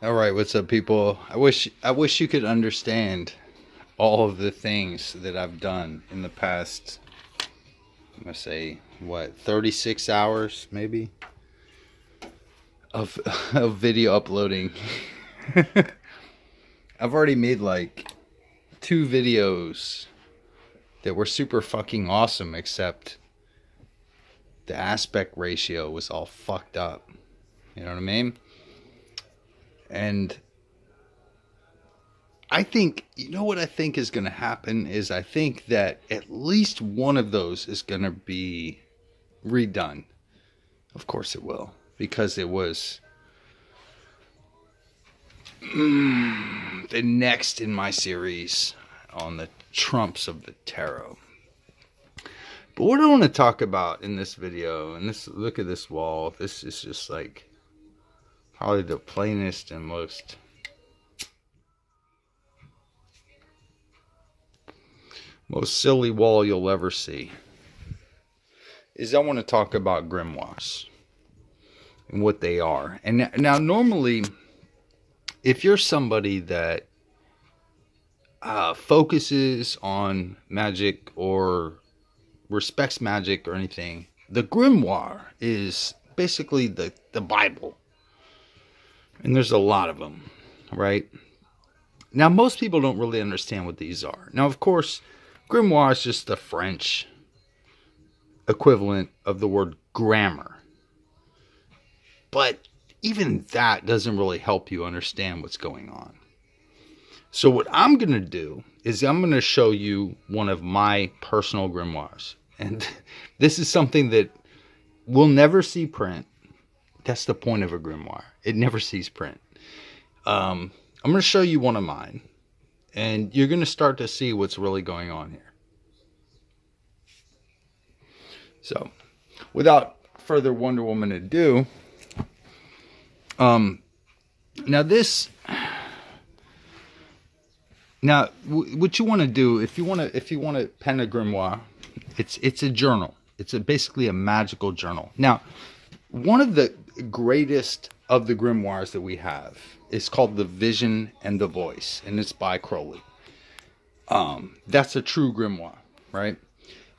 All right, what's up, people? I wish you could understand all of the things that I've done in the past. I'm gonna say what 36 hours maybe of of video uploading. I've already made like 2 videos that were super fucking awesome, except the aspect ratio was all fucked up. You know what I mean? And I think, you know what I think is going to happen is I think that at least one of those is going to be redone. Of course it will, because it was the next in my series on the trumps of the tarot. But what I want to talk about in this video, and this, look at this wall, this is just like probably the plainest and most silly wall you'll ever see, is I want to talk about grimoires and what they are. And now normally, if you're somebody that focuses on magic or respects magic or anything, the grimoire is basically the Bible. And there's a lot of them, right? Now, most people don't really understand what these are. Now, of course, grimoire is just the French equivalent of the word grammar. But even that doesn't really help you understand what's going on. So what I'm going to do is I'm going to show you one of my personal grimoires. And this is something that we'll never see print. That's the point of a grimoire. It never sees print. I'm going to show you one of mine. And you're going to start to see what's really going on here. So, without further Wonder Woman ado, what you want to do, if you want to pen a grimoire, it's a journal. It's basically a magical journal. Now, one of the greatest of the grimoires that we have is called The Vision and the Voice, and it's by Crowley. That's a true grimoire, right?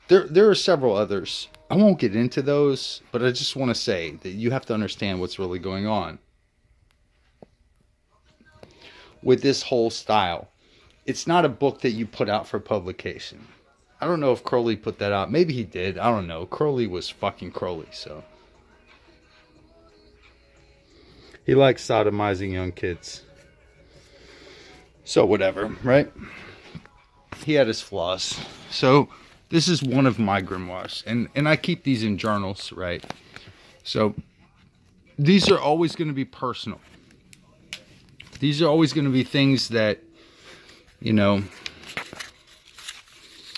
There are several others. I won't get into those, but I just want to say that you have to understand what's really going on with this whole style. It's not a book that you put out for publication. I don't know if Crowley put that out. Maybe he did. I don't know. Crowley was fucking Crowley, so. He likes sodomizing young kids. So whatever, right? He had his flaws. So this is one of my grimoires. And I keep these in journals, right? So these are always going to be personal. These are always going to be things that, you know.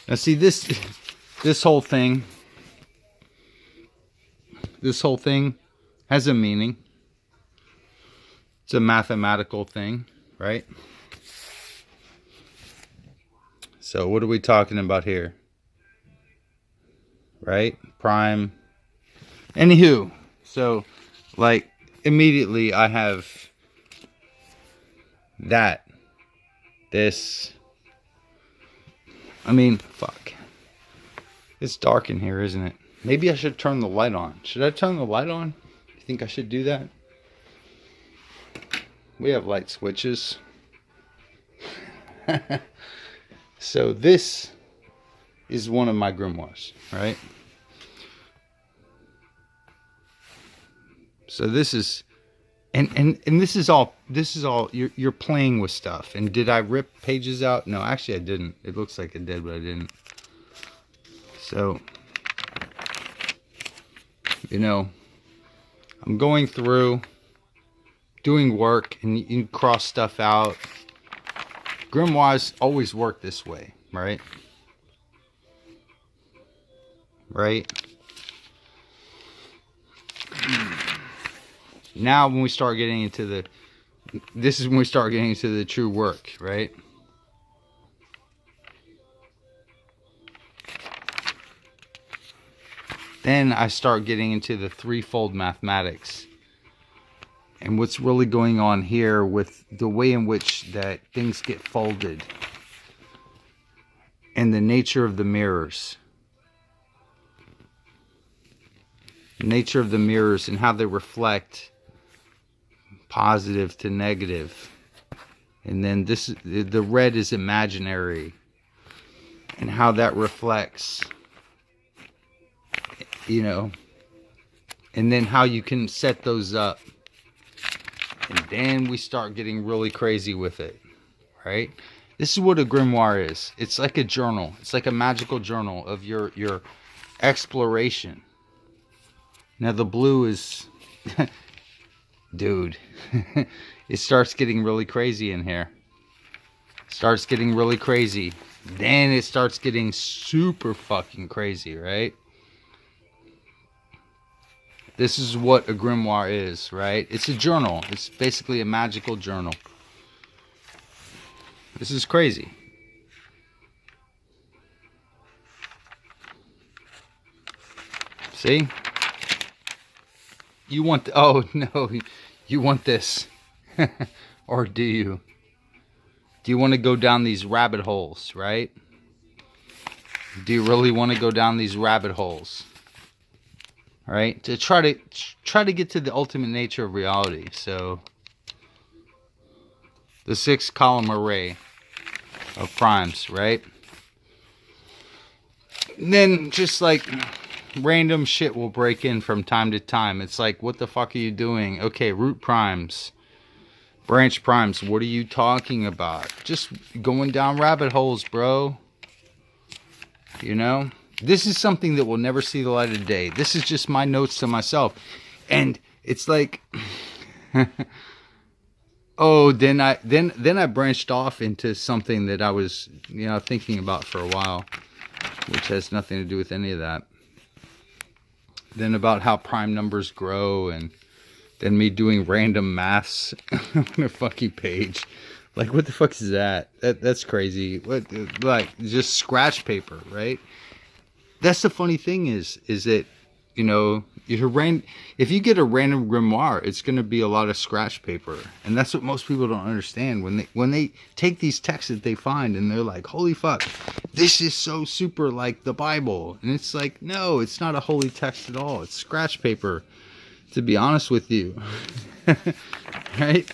Now see this whole thing. This whole thing has a meaning. It's a mathematical thing, right? So what are we talking about here? Right? Prime. Anywho, so like immediately I have that. This. I mean, fuck. It's dark in here, isn't it? Maybe I should turn the light on. Should I turn the light on? You think I should do that? We have light switches. So this is one of my grimoires, right? So this is, and this is all you're playing with stuff. And did I rip pages out? No, actually I didn't. It looks like I did, but I didn't. So, you know, I'm going through doing work, and you cross stuff out. Grimoires always work this way, right? Right? Now when we start getting into this is when we start getting into the true work, right? Then I start getting into the threefold mathematics. and what's really going on here with the way in which that things get folded and the nature of the mirrors. Nature of the mirrors and how they reflect positive to negative. And then the red is imaginary, and how that reflects, you know, and then how you can set those up. And then we start getting really crazy with it, right? This is what a grimoire is. It's like a journal. It's like a magical journal of your exploration. Now the blue is, dude, it starts getting really crazy in here. Starts getting really crazy. Then it starts getting super fucking crazy, right? This is what a grimoire is, right? It's a journal. It's basically a magical journal. This is crazy. See? You want... oh, no. You want this. Or do you? Do you want to go down these rabbit holes, right? Do you really want to go down these rabbit holes? Right? To try to get to the ultimate nature of reality. So, the 6-column array of primes, right? And then just like random shit will break in from time to time. It's like, what the fuck are you doing? Okay, root primes, branch primes, what are you talking about? Just going down rabbit holes, bro. You know, this is something that will never see the light of day. This is just my notes to myself. And it's like, oh, then I branched off into something that I was, you know, thinking about for a while, which has nothing to do with any of that. Then about how prime numbers grow, and then me doing random maths on a fucking page. Like, what the fuck is that? That's crazy. What, like, just scratch paper, right? That's the funny thing is that, you know, if you get a random grimoire, it's going to be a lot of scratch paper. And that's what most people don't understand when they take these texts that they find and they're like, holy fuck, this is so super like the Bible. And it's like, no, it's not a holy text at all. It's scratch paper, to be honest with you. Right?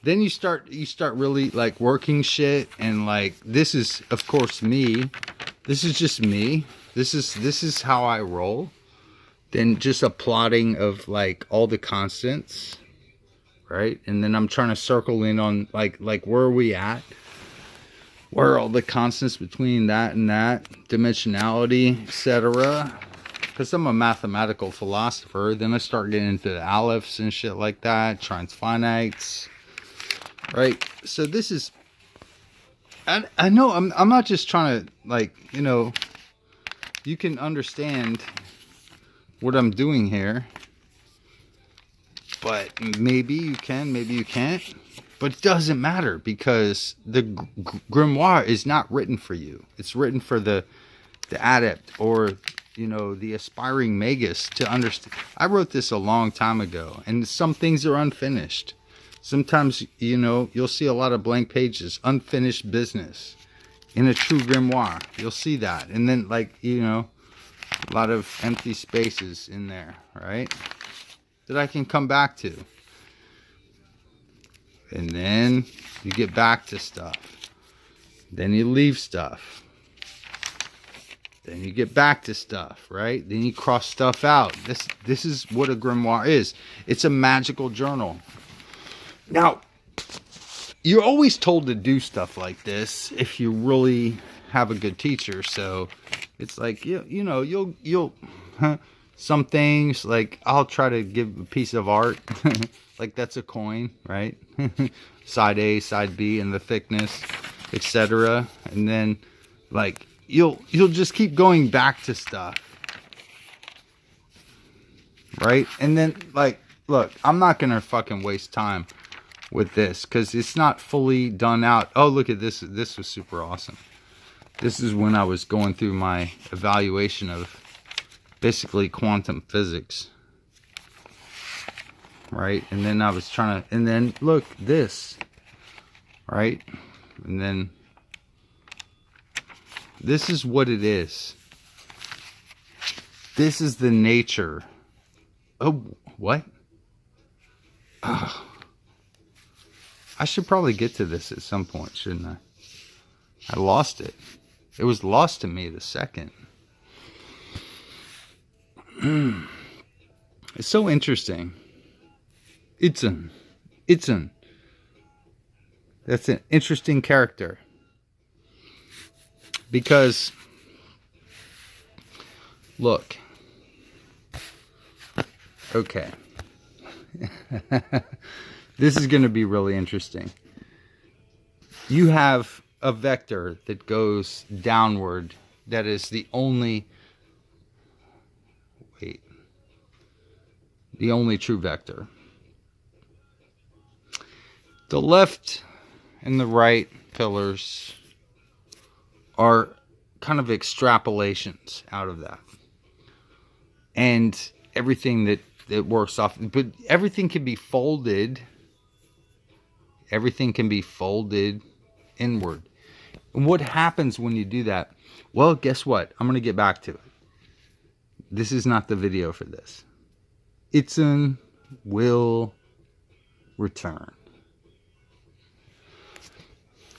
Then you start really like working shit, and like, this is of course me. This is just me. This is how I roll. Then just a plotting of like all the constants, right? And then I'm trying to circle in on like where are we at? Where are all the constants between that and that, dimensionality, etc. Because I'm a mathematical philosopher. Then I start getting into the alepphs and shit like that, transfinites, right? So this is, I know I'm not just trying to, like, you know, you can understand what I'm doing here, but maybe you can, maybe you can't. But it doesn't matter, because the grimoire is not written for you. It's written for the adept, or, you know, the aspiring magus to understand. I wrote this a long time ago, and some things are unfinished. Sometimes, you know, you'll see a lot of blank pages, unfinished business in a true grimoire. You'll see that. And then, like, you know, a lot of empty spaces in there, right? That I can come back to. And then you get back to stuff. Then you leave stuff. Then you get back to stuff, right? Then you cross stuff out. This is what a grimoire is. It's a magical journal. Now, you're always told to do stuff like this if you really have a good teacher. So it's like, you know, you'll some things, like I'll try to give a piece of art like that's a coin, right? Side A, side B, and the thickness, etc. And then like you'll just keep going back to stuff, right? And then, like, look, I'm not gonna fucking waste time with this because it's not fully done out. Oh, look at this. This was super awesome. This is when I was going through my evaluation of basically quantum physics. right? And then I was trying to, and then look, this, right? And then this is what it is. This is the nature. Oh, what? Oh. I should probably get to this at some point, shouldn't I? I lost it. It was lost to me the second. It's so interesting. Itzan. That's an interesting character. Because, look. Okay. This is going to be really interesting. You have a vector that goes downward. That is the only... Wait. The only true vector. The left and the right pillars are kind of extrapolations out of that. And everything that works off, but everything can be folded. Everything can be folded inward. And what happens when you do that? Well, guess what? I'm going to get back to it. This is not the video for this. Itzan will return.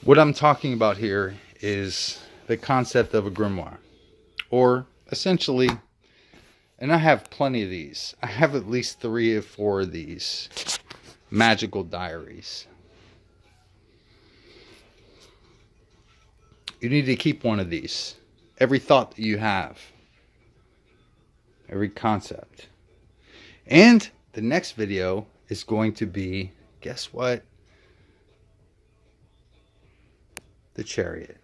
What I'm talking about here is the concept of a grimoire. Or essentially, and I have plenty of these. I have at least 3 or 4 of these magical diaries. You need to keep one of these. Every thought that you have. Every concept. And the next video is going to be, guess what? The chariot.